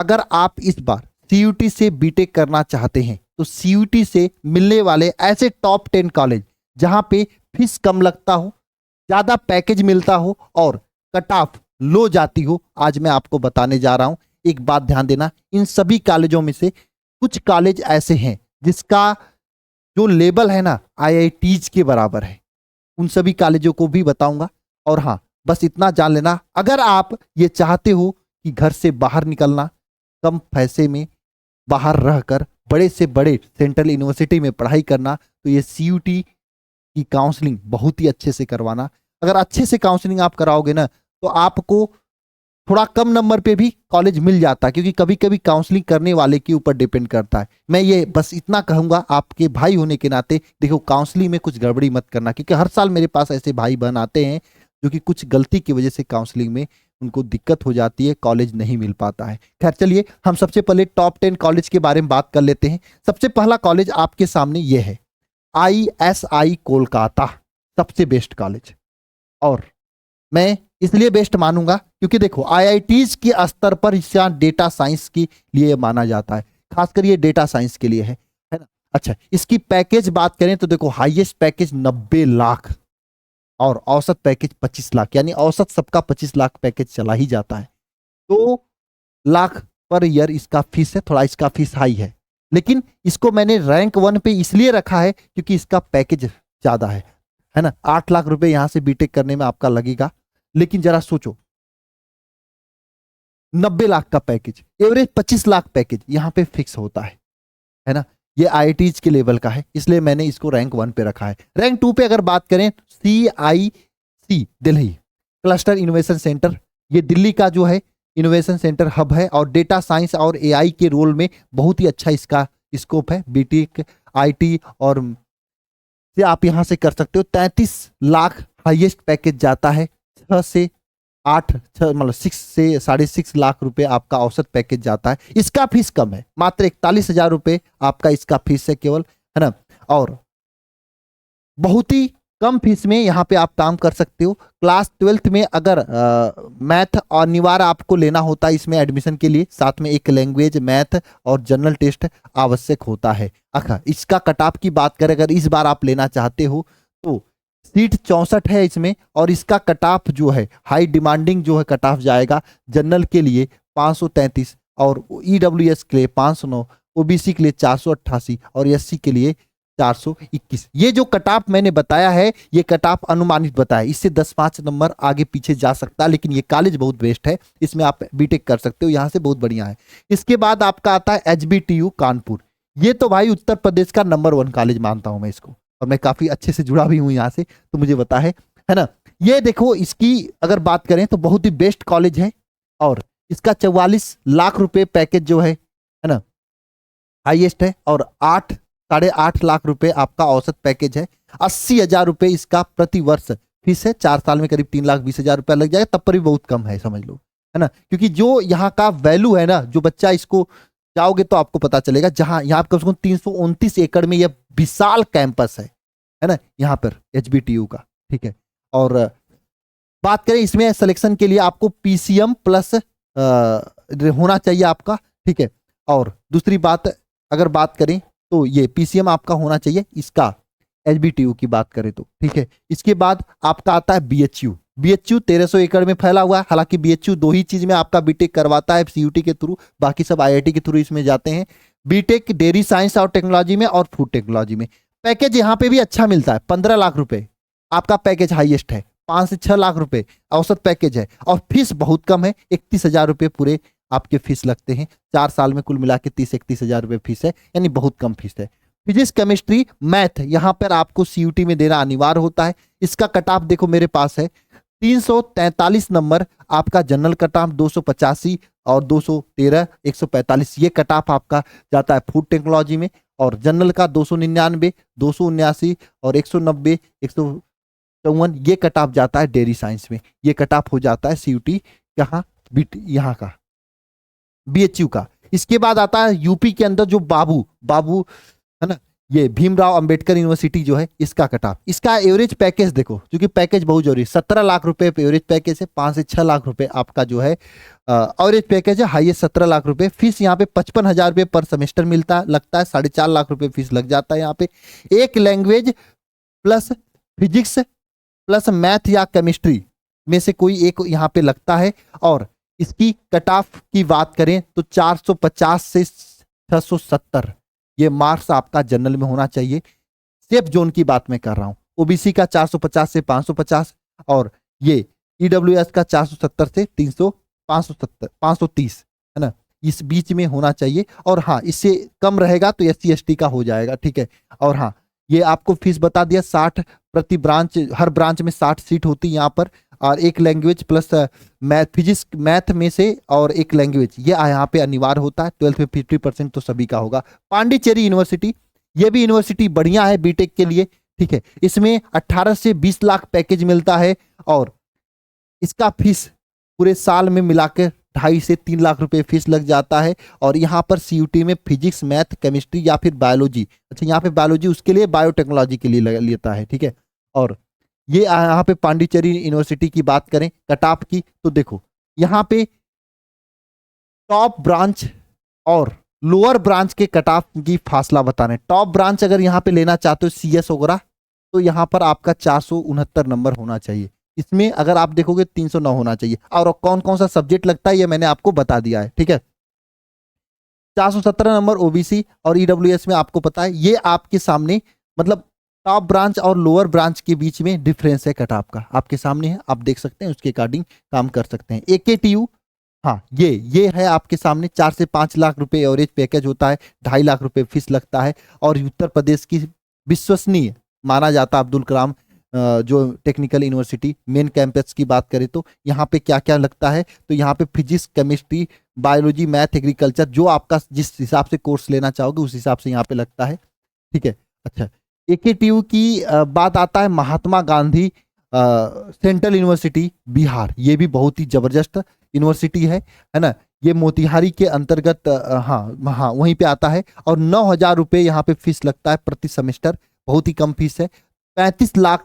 अगर आप इस बार सीयूटी से बीटेक करना चाहते हैं तो सीयूटी से मिलने वाले ऐसे टॉप 10 कॉलेज जहां पे फीस कम लगता हो, ज्यादा पैकेज मिलता हो और कट ऑफ लो जाती हो, आज मैं आपको बताने जा रहा हूं। एक बात ध्यान देना, इन सभी कॉलेजों में से कुछ कॉलेज ऐसे हैं जिसका जो लेवल है ना आईआईटीज के बराबर है, उन सभी कॉलेजों को भी बताऊंगा। और हाँ, बस इतना जान लेना, अगर आप ये चाहते हो कि घर से बाहर निकलना, कम पैसे में बाहर रहकर बड़े से बड़े सेंट्रल यूनिवर्सिटी में पढ़ाई करना, तो ये सीयूटी की काउंसलिंग बहुत ही अच्छे से करवाना। अगर अच्छे से काउंसलिंग आप कराओगे ना तो आपको थोड़ा कम नंबर पे भी कॉलेज मिल जाता है, क्योंकि कभी कभी काउंसलिंग करने वाले के ऊपर डिपेंड करता है। मैं ये बस इतना कहूंगा आपके भाई होने के नाते, देखो काउंसलिंग में कुछ गड़बड़ी मत करना, क्योंकि हर साल मेरे पास ऐसे भाई बहन आते हैं जो कि कुछ गलती की वजह से काउंसलिंग में उनको दिक्कत हो जाती है, कॉलेज नहीं मिल पाता है। खैर चलिए, हम सबसे पहले टॉप 10 कॉलेज के बारे में बात कर लेते हैं। सबसे पहला कॉलेज आपके सामने ये है, ISI कोलकाता, सबसे बेस्ट कॉलेज। और मैं इसलिए बेस्ट मानूंगा क्योंकि देखो आईआईटीज के स्तर पर इसका डेटा साइंस के लिए माना जाता है, खासकर ये डेटा साइंस के लिए है ना। अच्छा, इसकी पैकेज बात करें तो देखो हाईएस्ट पैकेज 90 लाख और औसत पैकेज 25 लाख, यानी औसत सबका 25 लाख पैकेज चला ही जाता है। 2 लाख पर ईयर इसका फीस है, थोड़ा इसका फीस हाई है, लेकिन इसको मैंने रैंक 1 पे इसलिए रखा है क्योंकि इसका पैकेज ज्यादा है ना। 8 लाख रुपए यहां से बीटेक करने में आपका लगेगा, लेकिन जरा सोचो 90 लाख का पैकेज, एवरेज 25 लाख पैकेज यहां पे फिक्स होता है ना। ये आईआईटीज के लेवल का है, इसलिए मैंने इसको रैंक 1 पे रखा है। रैंक 2 पे अगर बात करें, CIC Delhi cluster innovation centre, ये दिल्ली का जो है इनोवेशन सेंटर हब है और डेटा साइंस और एआई के रोल में बहुत ही अच्छा इसका स्कोप है। बीटेक आईटी और से आप यहां से कर सकते हो। 33 लाख हाईएस्ट पैकेज जाता है, 6 से 8 मतलब 6 से 6.5 लाख रुपए आपका औसत पैकेज जाता है। इसका फीस कम है, मात्र 41,000 रुपए आपका इसका फीस है केवल, है ना। और बहुत ही कम फीस में यहाँ पे आप काम कर सकते हो। क्लास 12th में अगर मैथ और अनिवार्य आपको लेना होता है इसमें एडमिशन के लिए, साथ में एक लैंग्वेज, मैथ और जनरल टेस्ट आवश्यक होता है। अच्छा, इसका कट ऑफ की बात करें, अगर इस बार आप लेना चाहते हो तो सीट 64 है इसमें, और इसका कट ऑफ जो है हाई डिमांडिंग जो है कट ऑफ जाएगा। जनरल के लिए 533 और ईडब्ल्यूएस के लिए 509, ओबीसी के लिए 488 और एससी के लिए 421। ये जो कट ऑफ मैंने बताया है, ये कट ऑफ अनुमानित बताया, इससे 10-5 नंबर आगे पीछे जा सकता है, लेकिन ये कॉलेज बहुत बेस्ट है, इसमें आप बीटेक कर सकते हो, यहाँ से बहुत बढ़िया है। इसके बाद आपका आता है HBTU कानपुर। ये तो भाई उत्तर प्रदेश का नंबर 1 कॉलेज मानता हूं मैं इसको, और मैं काफी अच्छे से जुड़ा भी हूं यहाँ से, तो मुझे पता है ना। ये देखो, इसकी अगर बात करें तो बहुत ही बेस्ट कॉलेज है, और इसका 44 लाख रुपए पैकेज जो है ना, हाईएस्ट है, और 8-8.5 लाख रुपए आपका औसत पैकेज है। 80,000 रुपए इसका प्रति वर्ष फीस है, 4 साल में करीब 3,20,000 रुपया लग जाएगा, तब पर भी बहुत कम है, समझ लो, है ना। क्योंकि जो यहाँ का वैल्यू है ना, जो बच्चा इसको जाओगे तो आपको पता चलेगा, जहां यहाँ कम से कम 329 एकड़ में यह विशाल कैंपस है ना, यहाँ पर HBTU का, ठीक है। और बात करें इसमें सिलेक्शन के लिए आपको PCM प्लस होना चाहिए आपका, ठीक है। और दूसरी बात अगर बात करें तो ये PCM आपका होना चाहिए, इसका HBTU की बात करें तो, ठीक है। इसके बाद आपका आता है BHU। 1300 एकड़ में फैला हुआ है, हालांकि BHU 2 ही चीज में आपका बीटेक करवाता है, CUT के थ्रू, बाकी सब IIT के थ्रू इसमें जाते हैं। बीटेक डेयरी साइंस और टेक्नोलॉजी में और फूड टेक्नोलॉजी में। पैकेज यहाँ पे भी अच्छा मिलता है, 15 लाख रुपए आपका पैकेज हाईएस्ट है, 5 से 6 लाख रुपए औसत पैकेज है, और फीस बहुत कम है, 31,000 रुपए पूरे आपके फीस लगते हैं। 4 साल में कुल मिला के 30-31,000 रुपए फीस है, यानी बहुत कम फीस है। फिजिक्स, केमिस्ट्री, मैथ यहाँ पर आपको CUT में देना अनिवार्य होता है। इसका कट ऑफ देखो मेरे पास है 343 नंबर, आपका जनरल कट ऑफ 285 और 213, 145 ये कट ऑफ आपका जाता है फूड टेक्नोलॉजी में, और जनरल का 299, 279 और 190, 154 ये कट ऑफ जाता है डेयरी साइंस में। ये कट ऑफ हो जाता है CUT कहाँ, यहाँ का BHU का। इसके बाद आता है यूपी के अंदर जो बाबू है ना, ये भीमराव अंबेडकर यूनिवर्सिटी जो है इसका कट ऑफ, इसका एवरेज पैकेज देखो, क्योंकि पैकेज बहुत जरूरी है। 17 लाख रुपए पे एवरेज पैकेज है, 5 से 6 लाख रुपए आपका जो है एवरेज पैकेज है, हाईएस्ट 17 लाख रुपए। फीस यहाँ पे 55,000 रुपए पर सेमेस्टर मिलता है, लगता है 4.5 लाख रुपए फीस लग जाता है यहाँ पे। एक language plus physics plus math या केमिस्ट्री में से कोई एक यहाँ पे लगता है। और इसकी कट ऑफ की बात करें तो 450 से 670 ये मार्क्स आपका जनरल में होना चाहिए। सेफ जोन की बात मैं कर रहा हूं। ओबीसी का 450 से 550 और ये ईडब्ल्यूएस का 470 से 530 है ना, इस बीच में होना चाहिए। और हाँ, इससे कम रहेगा तो एससी एसटी का हो जाएगा, ठीक है। और हाँ, ये आपको फीस बता दिया, 60 प्रति ब्रांच, हर ब्रांच में 60 सीट होती है यहाँ पर। और एक language plus math physics math में से और एक लैंग्वेज ये यहाँ पे अनिवार्य होता है। 12th में 50% तो सभी का होगा। पांडिचेरी यूनिवर्सिटी, ये भी यूनिवर्सिटी बढ़िया है बीटेक के लिए, ठीक है। इसमें 18 से 20 लाख पैकेज मिलता है और इसका फीस पूरे साल में मिलाकर 2.5 से 3 लाख रुपए फीस लग जाता है। और यहाँ पर सीयूटी में फिजिक्स मैथ केमिस्ट्री या फिर बायोलॉजी, अच्छा यहाँ पे बायोलॉजी उसके लिए बायोटेक्नोलॉजी के लिए लेता है, ठीक है। और ये यहाँ पे पांडिचेरी यूनिवर्सिटी की बात करें कट ऑफ की तो देखो यहाँ पे टॉप ब्रांच और लोअर ब्रांच के कट ऑफ की फासला बताने। टॉप ब्रांच अगर यहाँ पे लेना चाहते हो सीएस वगैरह तो यहाँ पर आपका 469 नंबर होना चाहिए। इसमें अगर आप देखोगे 309 होना चाहिए। और कौन कौन सा सब्जेक्ट लगता है ये मैंने आपको बता दिया है, ठीक है। 417 नंबर ओबीसी और ईडब्ल्यूएस में आपको पता है। ये आपके सामने मतलब टॉप ब्रांच और लोअर ब्रांच के बीच में डिफरेंस है कट ऑफ का, आपके सामने है, आप देख सकते हैं, उसके अकॉर्डिंग काम कर सकते हैं। एकेटीयू, हाँ ये है आपके सामने, 4 से 5 लाख रुपए एवरेज पैकेज होता है, 2.5 लाख रुपए फीस लगता है। और उत्तर प्रदेश की विश्वसनीय माना जाता है अब्दुल कलाम जो टेक्निकल यूनिवर्सिटी मेन कैंपस की बात करें तो यहाँ पे क्या क्या लगता है, तो यहाँ पे physics chemistry biology math agriculture जो आपका जिस हिसाब से कोर्स लेना चाहोगे उस हिसाब से यहाँ पे लगता है, ठीक है। अच्छा, एकेटीयू की बात आता है महात्मा गांधी सेंट्रल यूनिवर्सिटी बिहार, ये भी बहुत ही जबरदस्त यूनिवर्सिटी है ना। ये मोतिहारी के अंतर्गत हाँ वहीं पे आता है। और 9,000 रुपये यहाँ पे फीस लगता है प्रति सेमेस्टर, बहुत ही कम फीस है। 35 लाख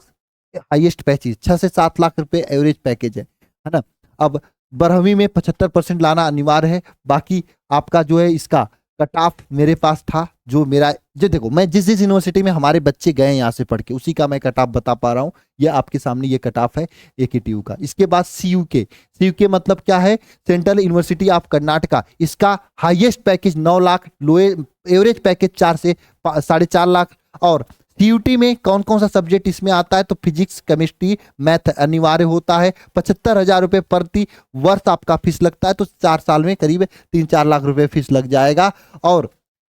हाईएस्ट पैकेज, 6 से 7 लाख रुपए एवरेज पैकेज है ना। अब 12वीं में 75% लाना अनिवार्य है। बाकी आपका जो है इसका कट ऑफ मेरे पास था, जो मेरा जो देखो मैं जिस यूनिवर्सिटी में हमारे बच्चे गए यहाँ से पढ़ के उसी का मैं कट ऑफ बता पा रहा हूँ। ये आपके सामने ये कट ऑफ है एकेटीयू का। इसके बाद सीयूके मतलब क्या है, सेंट्रल यूनिवर्सिटी ऑफ कर्नाटका, इसका highest package 9 lakh, lower average package 4 से 4.5 लाख। और सीयूटी में कौन कौन सा सब्जेक्ट इसमें आता है, तो फिजिक्स केमिस्ट्री मैथ अनिवार्य होता है। 75,000 रुपये प्रति वर्ष आपका फीस लगता है, तो 4 साल में करीब 3-4 लाख रुपए फीस लग जाएगा। और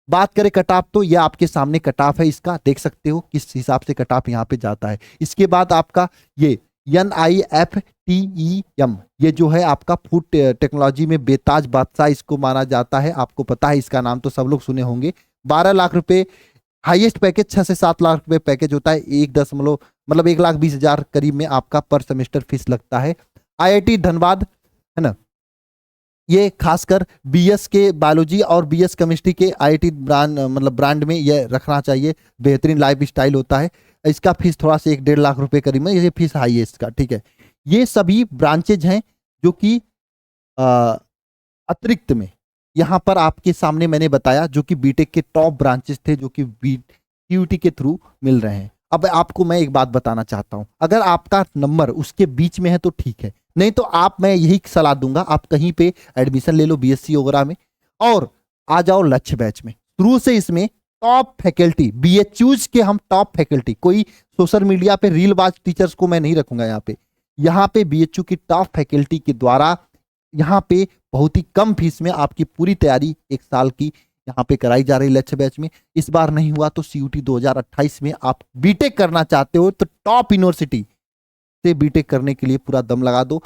बात करें कट ऑफ तो यह आपके सामने कट ऑफ है, इसका देख सकते हो किस हिसाब से कट ऑफ यहाँ पे जाता है। इसके बाद आपका ये NIFTEM, ये जो है आपका फूड टेक्नोलॉजी में बेताज बादशाह इसको माना जाता है, आपको पता है इसका नाम तो सब लोग सुने होंगे। 12 लाख रुपए हाईएस्ट पैकेज, 6 से 7 लाख रुपए पैकेज होता है। 1,20,000 करीब में आपका पर सेमेस्टर फीस लगता है। IIT धनबाद है ना, ये खासकर बीएस के बायोलॉजी और बीएस केमिस्ट्री के IIT ब्रांड में ये रखना चाहिए, बेहतरीन लाइफ स्टाइल होता है। इसका फीस थोड़ा सा 1-1.5 लाख रुपए करीब में ये फीस हाई है इसका, ठीक है। ये सभी ब्रांचेज हैं जो कि अतिरिक्त में यहाँ पर आपके सामने मैंने बताया जो कि बीटेक के टॉप ब्रांचेस थे जो कि सीयूटी के थ्रू मिल रहे हैं। अब आपको मैं एक बात बताना चाहता हूं, अगर आपका नंबर उसके बीच में है तो ठीक है, नहीं तो मैं यही सलाह दूंगा आप कहीं पे एडमिशन ले लो बीएससी वगैरह में और आ जाओ लक्ष्य बैच में। शुरू से इसमें टॉप फैकल्टी बीएचयूज के हम टॉप फैकल्टी, कोई सोशल मीडिया पे रील बाज टीचर्स को मैं नहीं रखूंगा यहाँ पे बीएचयू की टॉप फैकल्टी के द्वारा यहाँ पे बहुत ही कम फीस में आपकी पूरी तैयारी 1 साल की यहाँ पे कराई जा रही लक्ष्य बैच में। इस बार नहीं हुआ तो सीयूटी 2028 में आप बीटेक करना चाहते हो तो टॉप यूनिवर्सिटी से बीटेक करने के लिए पूरा दम लगा दो,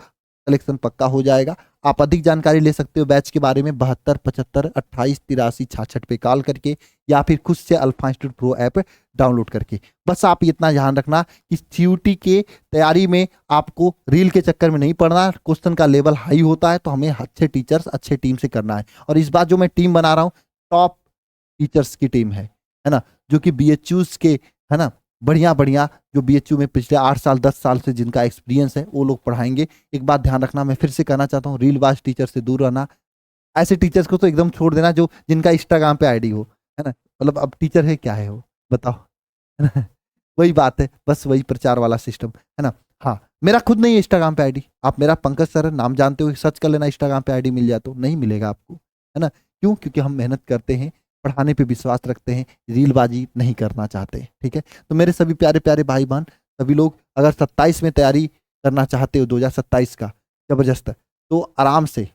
कलेक्शन पक्का हो जाएगा। आप अधिक जानकारी ले सकते हो बैच के बारे में 72 75 28 83 66 पे कॉल करके या फिर खुद से alpha institute pro app download करके। बस आप इतना ध्यान रखना कि सीयूटी के तैयारी में आपको रील के चक्कर में नहीं पड़ना, क्वेश्चन का लेवल हाई होता है तो हमें अच्छे टीचर्स अच्छे टीम से करना है। और इस बार जो मैं टीम बना रहा हूँ टॉप टीचर्स की टीम है ना, जो कि BHUs के, है ना, बढ़िया बढ़िया जो BHU में पिछले 8 साल 10 साल से जिनका एक्सपीरियंस है वो लोग पढ़ाएंगे। एक बात ध्यान रखना, मैं फिर से कहना चाहता हूँ, रीलबाज टीचर से दूर रहना। ऐसे टीचर्स को तो एकदम छोड़ देना जो जिनका इंस्टाग्राम पे आईडी हो, है ना, मतलब अब टीचर है क्या है वो, बताओ, है ना? वही बात है, बस वही प्रचार वाला सिस्टम, है ना। हाँ, मेरा खुद नहीं है इंस्टाग्राम पे आईडी, आप मेरा पंकज सर नाम जानते हो, सर्च कर लेना, इंस्टाग्राम पे आईडी मिल जाए तो, नहीं मिलेगा आपको, है ना। क्यों? क्योंकि हम मेहनत करते हैं, पढ़ाने पे विश्वास रखते हैं, रीलबाजी नहीं करना चाहते, ठीक है। तो मेरे सभी प्यारे प्यारे भाई बहन, सभी लोग अगर 27 में तैयारी करना चाहते हो 2027 का जबरदस्त, तो आराम से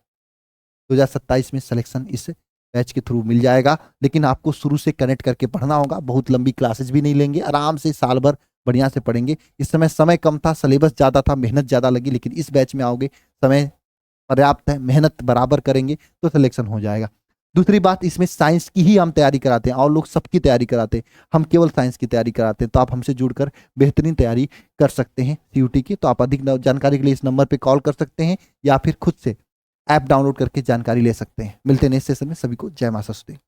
2027 में सिलेक्शन इस बैच के थ्रू मिल जाएगा। लेकिन आपको शुरू से कनेक्ट करके पढ़ना होगा, बहुत लंबी क्लासेस भी नहीं लेंगे, आराम से साल भर बढ़िया से पढ़ेंगे। इस समय कम था, सिलेबस ज़्यादा था, मेहनत ज़्यादा लगी, लेकिन इस बैच में आओगे, समय पर्याप्त है, मेहनत बराबर करेंगे तो सिलेक्शन हो जाएगा। दूसरी बात, इसमें साइंस की ही हम तैयारी कराते हैं, और लोग सबकी तैयारी कराते हैं, हम केवल साइंस की तैयारी कराते हैं। तो आप हमसे जुड़कर बेहतरीन तैयारी कर सकते हैं CUT की। तो आप अधिक जानकारी के लिए इस नंबर पर कॉल कर सकते हैं, या फिर खुद से ऐप डाउनलोड करके जानकारी ले सकते हैं। मिलते हैं नेक्स्ट सेशन में, सभी को जय मां सरस्वती।